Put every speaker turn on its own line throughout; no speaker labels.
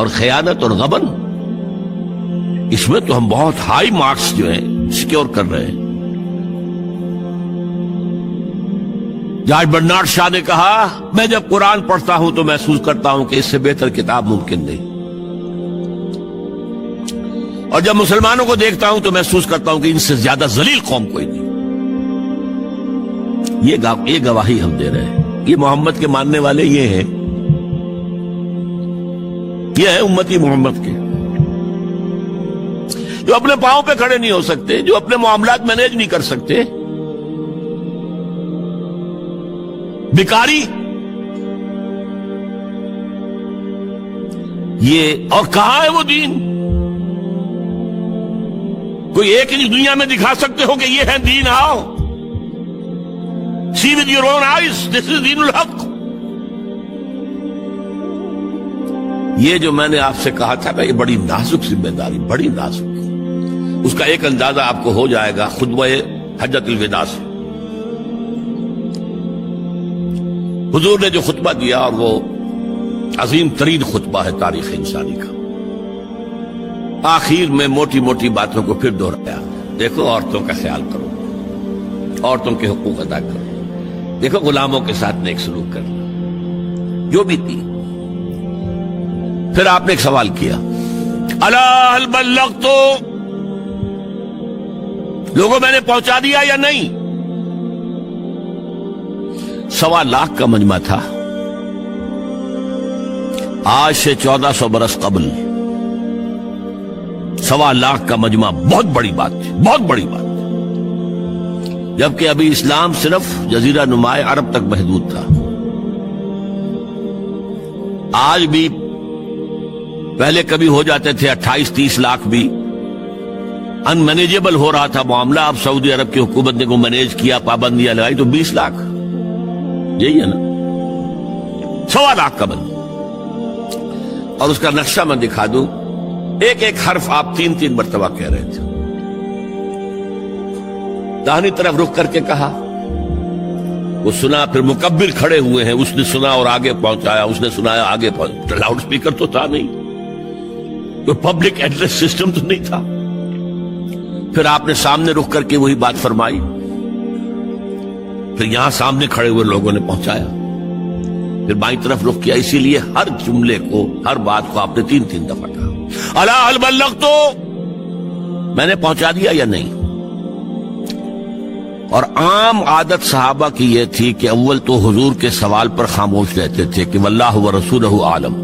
اور خیانت اور غبن، اس میں تو ہم بہت ہائی مارکس جو ہیں سیکیور کر رہے ہیں۔ جارج برنارڈ شاہ نے کہا، میں جب قرآن پڑھتا ہوں تو محسوس کرتا ہوں کہ اس سے بہتر کتاب ممکن نہیں، اور جب مسلمانوں کو دیکھتا ہوں تو محسوس کرتا ہوں کہ ان سے زیادہ ذلیل قوم کوئی نہیں۔ یہ گواہی ہم دے رہے ہیں، یہ محمد کے ماننے والے یہ ہیں، یہ ہے امتی محمد کے، جو اپنے پاؤں پہ کھڑے نہیں ہو سکتے، جو اپنے معاملات مینیج نہیں کر سکتے، بیکاری، یہ اور کہاں ہے وہ دین؟ کوئی ایک ہی دنیا میں دکھا سکتے ہو کہ یہ ہے دین؟ آؤ see with your own eyes, this is دین الحق۔ یہ جو میں نے آپ سے کہا تھا نا، یہ بڑی نازک ذمہ داری، بڑی نازک، اس کا ایک اندازہ آپ کو ہو جائے گا خطبہ حجۃ الوداع سے۔ حضور نے جو خطبہ دیا، اور وہ عظیم ترین خطبہ ہے تاریخ انسانی کا، آخر میں موٹی موٹی باتوں کو پھر دہرایا۔ دیکھو عورتوں کا خیال کرو، عورتوں کے حقوق ادا کرو، دیکھو غلاموں کے ساتھ نیک سلوک کرنا، جو بھی تھی۔ پھر آپ نے ایک سوال کیا، الا هل بلغت، لوگوں میں نے پہنچا دیا یا نہیں؟ 1.25 لاکھ کا مجمع تھا، آج سے 1400 برس قبل 1.25 لاکھ کا مجمع بہت بڑی بات تھی، بہت بڑی بات، جبکہ ابھی اسلام صرف جزیرہ نما عرب تک محدود تھا۔ آج بھی پہلے کبھی ہو جاتے تھے 28-30 لاکھ بھی، ان مینیجیبل ہو رہا تھا معاملہ۔ اب سعودی عرب کی حکومت نے کو مینیج کیا، پابندیاں لگائی تو 20 لاکھ، یہی ہے نا، 1.25 لاکھ کا بند۔ اور اس کا نقشہ میں دکھا دوں، ایک ایک حرف آپ 3 مرتبہ کہہ رہے تھے۔ داہنی طرف رخ کر کے کہا، وہ سنا، پھر مکبر کھڑے ہوئے ہیں، اس نے سنا اور آگے پہنچایا، اس نے سنایا آگے پہنچایا، لاؤڈ سپیکر تو تھا نہیں، کوئی پبلک ایڈریس سسٹم تو نہیں تھا۔ پھر آپ نے سامنے رخ کر کے وہی بات فرمائی، پھر یہاں سامنے کھڑے ہوئے لوگوں نے پہنچایا، پھر بائیں طرف رخ کیا۔ اسی لیے ہر جملے کو، ہر بات کو آپ نے 3 دفعہ کہا، الا هل بلغت، میں نے پہنچا دیا یا نہیں؟ اور عام عادت صحابہ کی یہ تھی کہ اول تو حضور کے سوال پر خاموش رہتے تھے کہ واللہ ورسولہ عالم،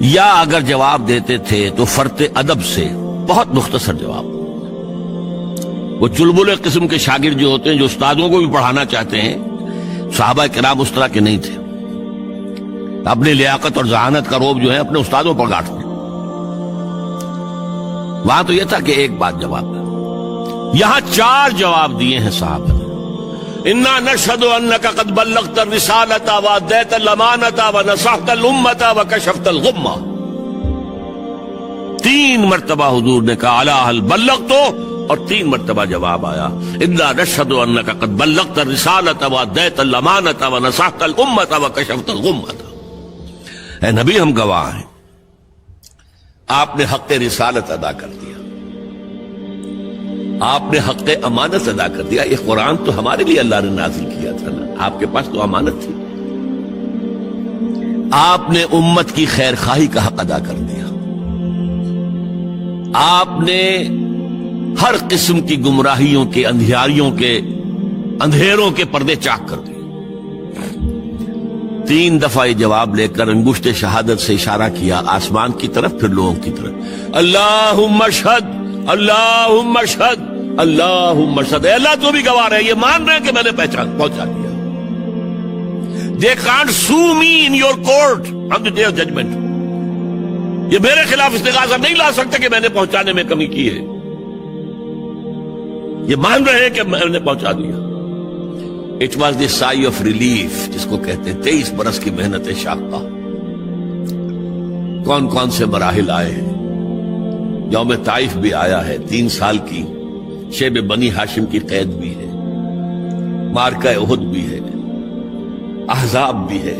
یا اگر جواب دیتے تھے تو فرط ادب سے بہت مختصر جواب۔ وہ چلبلے قسم کے شاگرد جو ہوتے ہیں، جو استادوں کو بھی پڑھانا چاہتے ہیں، صحابہ کرام اس طرح کے نہیں تھے، اپنی لیاقت اور ذہانت کا روب جو ہے اپنے استادوں پر گاٹتے۔ وہاں تو یہ تھا کہ ایک بات جواب ہے، یہاں 4 جواب دیے ہیں صحابہ نے۔ انا نشہد انک قد بلغت الرسالۃ وادیت الامانۃ ونصحت الامۃ وکشفت الغمہ۔ 3 مرتبہ حضور نے کہا الا هل بلغت، اور 3 مرتبہ جواب آیا انا نشہد انک قد بلغت الرسالۃ وادیت الامانۃ ونصحت الامۃ وکشفت الغمۃ۔ اے نبی، ہم گواہ ہیں، آپ نے حق رسالت ادا کر دیا، آپ نے حق امانت ادا کر دیا۔ یہ قرآن تو ہمارے لیے اللہ نے نازل کیا تھا نا، آپ کے پاس تو امانت تھی۔ آپ نے امت کی خیر خواہی کا حق ادا کر دیا، آپ نے ہر قسم کی گمراہیوں کے، اندھیاریوں کے، اندھیروں کے پردے چاک کر دیے۔ 3 دفعہ یہ جواب لے کر انگشت شہادت سے اشارہ کیا آسمان کی طرف، پھر لوگوں کی طرف، اللہم اشہد، اللہم اشہد، اللہم اشہد۔ اے اللہ تو بھی گواہ ہے، یہ مان رہے ہیں کہ میں نے پہنچا دیا۔ They can't sue me in your court on the day of judgment۔ یہ میرے خلاف استغاثہ نہیں لا سکتے کہ میں نے پہنچانے میں کمی کی ہے، یہ مان رہے ہیں کہ میں نے پہنچا دیا۔ It was the sigh of relief جس کو کہتے ہیں 23 برس کی محنت شاقہ۔ کون کون سے مراحل آئے ہیں، یوم طائف بھی آیا ہے، 3 سال کی شیب بنی ہاشم کی قید بھی ہے، مارکہ احد بھی ہے، احزاب بھی ہے،